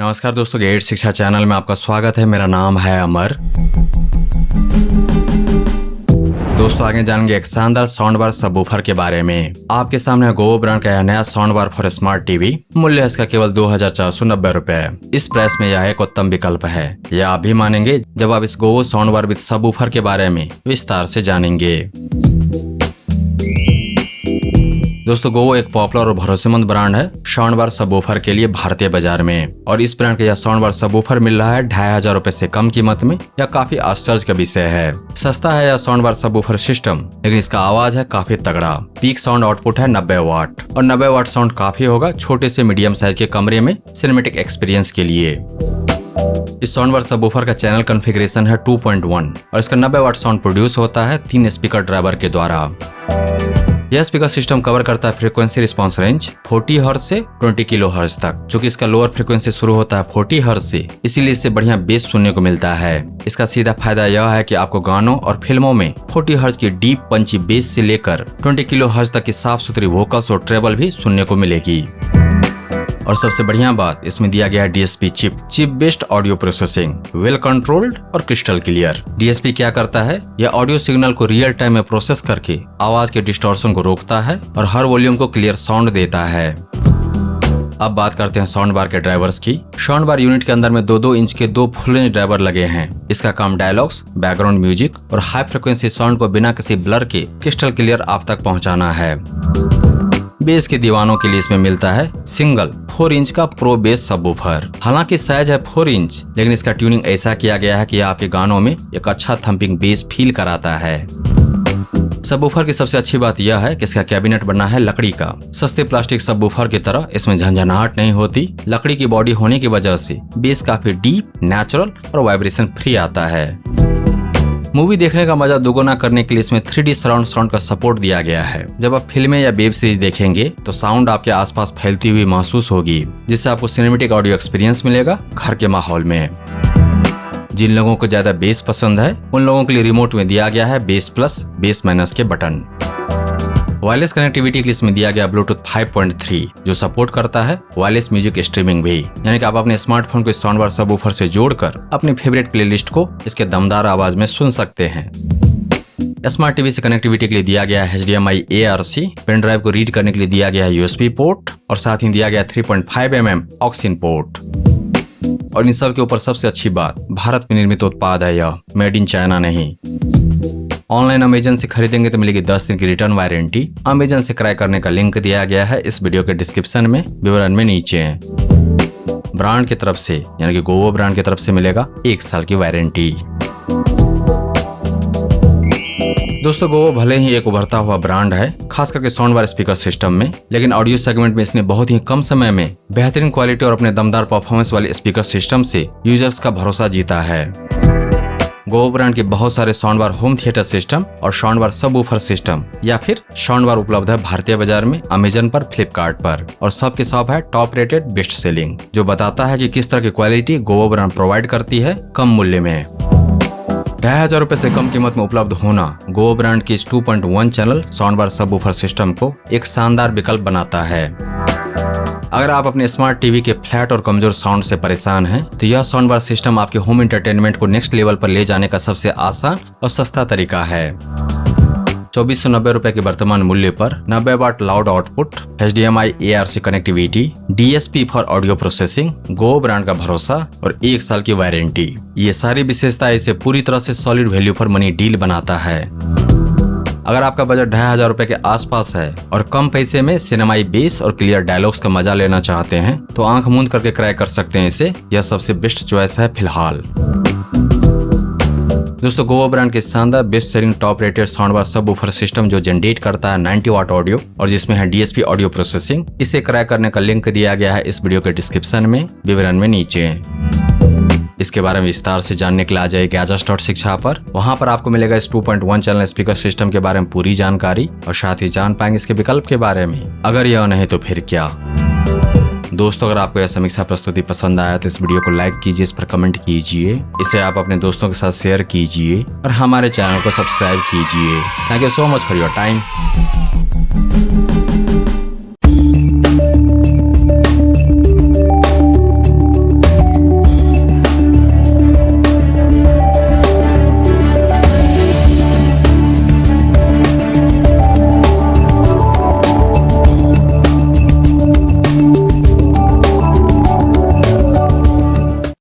नमस्कार दोस्तों, गेट शिक्षा चैनल में आपका स्वागत है। मेरा नाम है अमर। दोस्तों आगे जानेंगे एक शानदार साउंड बार सबवूफर के बारे में। आपके सामने गोवो ब्रांड का यह नया sound bar for smart TV. मूल्य है इसका केवल 2490 रुपए। इस प्राइस में यह एक उत्तम विकल्प है, यह आप भी मानेंगे जब आप इस गोवो साउंड बार विद सबवूफर के बारे में विस्तार से जानेंगे। दोस्तों गोवो एक पॉपुलर और भरोसेमंद ब्रांड है साउंड बार सबवूफर के लिए भारतीय बाजार में, और इस ब्रांड का यह साउंड बार सबवूफर मिल रहा है 2500 रुपए से कम कीमत में। यह काफी आश्चर्य का विषय है। सस्ता है यह साउंड बार सबवूफर सिस्टम, लेकिन इसका आवाज है काफी तगड़ा। पीक साउंड आउटपुट है 90 वाट, और 90 वाट साउंड काफी होगा छोटे से मीडियम साइज के कमरे में सिनेमैटिक एक्सपीरियंस के लिए। इस साउंड बार सबवूफर का चैनल कॉन्फ़िगरेशन है 2.1 और इसका 90 वाट साउंड प्रोड्यूस होता है 3 स्पीकर ड्राइवर के द्वारा। यह स्पीकर सिस्टम कवर करता है फ्रीक्वेंसी रिस्पांस रेंज 40 हर्ट्ज से 20 किलो हर्ट्ज तक। चूंकि इसका लोअर फ्रीक्वेंसी शुरू होता है 40 हर्ट्ज से, इसीलिए इससे बढ़िया बेस सुनने को मिलता है। इसका सीधा फायदा यह है कि आपको गानों और फिल्मों में 40 हर्ट्ज की डीप पंची बेस से लेकर 20 किलो हर्ट्ज तक की साफ सुथरी वोकल्स और ट्रेबल भी सुनने को मिलेगी। और सबसे बढ़िया बात, इसमें दिया गया है DSP chip based audio processing, well controlled और क्रिस्टल क्लियर। DSP क्या करता है, यह ऑडियो सिग्नल को रियल टाइम में प्रोसेस करके आवाज के डिस्टॉर्शन को रोकता है और हर वॉल्यूम को क्लियर साउंड देता है। अब बात करते हैं साउंड बार के ड्राइवर्स की। साउंड बार यूनिट के अंदर में 2-2 इंच के 2 फुल रेंज ड्राइवर लगे हैं। इसका काम डायलॉग्स, बैकग्राउंड म्यूजिक और हाई फ्रिक्वेंसी साउंड को बिना किसी ब्लर के क्रिस्टल क्लियर आप तक पहुंचाना है। बेस के दीवानों के लिए इसमें मिलता है सिंगल 4 इंच का प्रो बेस सबवूफर। हालांकि साइज है 4 इंच, लेकिन इसका ट्यूनिंग ऐसा किया गया है कि आपके गानों में एक अच्छा थम्पिंग बेस फील कराता है। सबवूफर की सबसे अच्छी बात यह है कि इसका कैबिनेट बना है लकड़ी का। सस्ते प्लास्टिक सबवूफर की तरह इसमें झंझनाहट नहीं होती। लकड़ी की बॉडी होने की वजह से बेस काफी डीप, नेचुरल और वाइब्रेशन फ्री आता है। मूवी देखने का मजा दोगुना करने के लिए इसमें 3D सराउंड साउंड का सपोर्ट दिया गया है। जब आप फिल्में या वेब सीरीज देखेंगे तो साउंड आपके आसपास फैलती हुई महसूस होगी, जिससे आपको सिनेमैटिक ऑडियो एक्सपीरियंस मिलेगा घर के माहौल में। जिन लोगों को ज्यादा बेस पसंद है, उन लोगों के लिए रिमोट में दिया गया है बेस प्लस, बेस माइनस के बटन। वायरलेस कनेक्टिविटी के लिए इसमें दिया गया ब्लूटूथ 5.3 जो सपोर्ट करता है वायरलेस म्यूजिक स्ट्रीमिंग भी, यानी कि आप अपने स्मार्टफोन को साउंड बार सबवूफर से जोड़कर अपनी फेवरेट प्लेलिस्ट को इसके दमदार आवाज में सुन सकते हैं। स्मार्ट टीवी से कनेक्टिविटी के लिए दिया गया है HDMI ARC, पेन ड्राइव को रीड करने के लिए दिया गया है USB पोर्ट और साथ ही दिया गया 3.5 mm ऑक्स इन पोर्ट। और इन सब के ऊपर सबसे अच्छी बात, भारत में निर्मित उत्पाद है, यह मेड इन चाइना नहीं। ऑनलाइन अमेजन से खरीदेंगे तो मिलेगी 10 दिन की रिटर्न वारंटी। अमेजन से क्रय करने का लिंक दिया गया है इस वीडियो के डिस्क्रिप्शन में, विवरण में नीचे है। ब्रांड की तरफ से यानी कि गोवो ब्रांड की तरफ से मिलेगा 1 साल की वारंटी। दोस्तों गोवो भले ही एक उभरता हुआ ब्रांड है, खास करके साउंड बार स्पीकर सिस्टम में, लेकिन ऑडियो सेगमेंट में इसने बहुत ही कम समय में बेहतरीन क्वालिटी और अपने दमदार परफॉर्मेंस वाले स्पीकर सिस्टम से यूजर्स का भरोसा जीता है। गोवो ब्रांड के बहुत सारे sound bar home theatre system और साउंड बार सबवूफर सिस्टम या फिर साउंड बार उपलब्ध है भारतीय बाजार में अमेजन पर, फ्लिपकार्ट पर, और सबके सब है टॉप रेटेड बेस्ट सेलिंग, जो बताता है कि किस तरह की क्वालिटी गोवो ब्रांड प्रोवाइड करती है कम मूल्य में। 2500 रुपए से कम कीमत में उपलब्ध होना गोवो ब्रांड की इस 2.1 channel sound bar subwoofer system को एक शानदार विकल्प बनाता है। अगर आप अपने स्मार्ट टीवी के फ्लैट और कमजोर साउंड से परेशान हैं, तो यह साउंड बार सिस्टम आपके होम एंटरटेनमेंट को नेक्स्ट लेवल पर ले जाने का सबसे आसान और सस्ता तरीका है। 2490 रुपए के वर्तमान मूल्य पर 90 watt loud output, HDMI ARC connectivity, DSP for audio processing, Govo brand का भरोसा और 1 साल की वारंटी, ये सारी विशेषताएं इसे पूरी तरह से solid value for money deal बनाता है। अगर आपका बजट 2500 रुपए के आसपास है और कम पैसे में सिनेमाई बेस और क्लियर डायलॉग्स का मजा लेना चाहते हैं, तो आंख मूंद करके क्रय कर सकते हैं इसे। यह सबसे बेस्ट चॉइस है फिलहाल। दोस्तों गोवो ब्रांड के शानदार best selling top rated sound bar subwoofer system जो जनरेट करता है 90 वाट ऑडियो और जिसमें है DSP ऑडियो प्रोसेसिंग, इसे क्रय करने का लिंक दिया गया है इस वीडियो के डिस्क्रिप्शन में, विवरण में नीचे। इसके बारे में विस्तार से जानने के लिए आ जाइए गैजेट्स.शिक्षा पर। वहां पर आपको मिलेगा इस 2.1 चैनल स्पीकर सिस्टम के बारे में पूरी जानकारी और साथ ही जान पाएंगे इसके विकल्प के बारे में। अगर यह नहीं तो फिर क्या। दोस्तों अगर आपको यह समीक्षा प्रस्तुति पसंद आया तो इस वीडियो को लाइक कीजिए, इस पर कमेंट कीजिए, इसे आप अपने दोस्तों के साथ शेयर कीजिए और हमारे चैनल को सब्सक्राइब कीजिए। Thank you so much for your time.